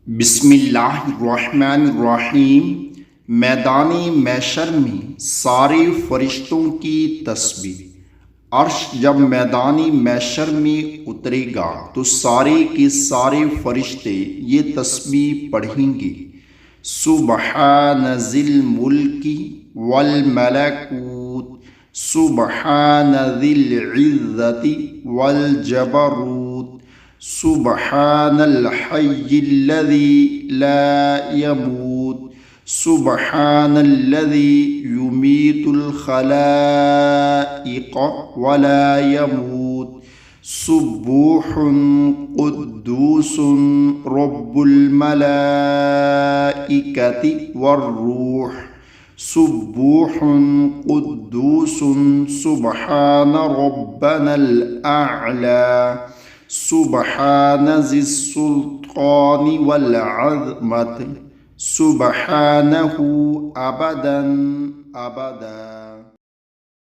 बिस्मिल्लाहिर्रहमानिर्रहीम। मैदान मैशर में सारे फरिश्तों की तस्बीह। अर्श जब मैदान मैशर में उतरेगा तो सारे के सारे फरिश्ते ये तस्बीह पढ़ेंगे। सुबहानज़िल मुल्की वल मलकूत, सुबहानज़िल इज़्ज़ति वल जबरूत, सुबहानल हय्यिल्लज़ी ला यमूत, सुबहानल्लज़ी युमीतुल खलाइक़ वला यमूत, सुब्बूहुन कुद्दूसुन रब्बुल मलाइकति वर्रूह, सुब्बूहुन कुद्दूसुन सुबहान रब्बनल अअला, सुबहान ज़िस्सुल्तानि वल अज़मति, सुबहानहु अबदन अबदा।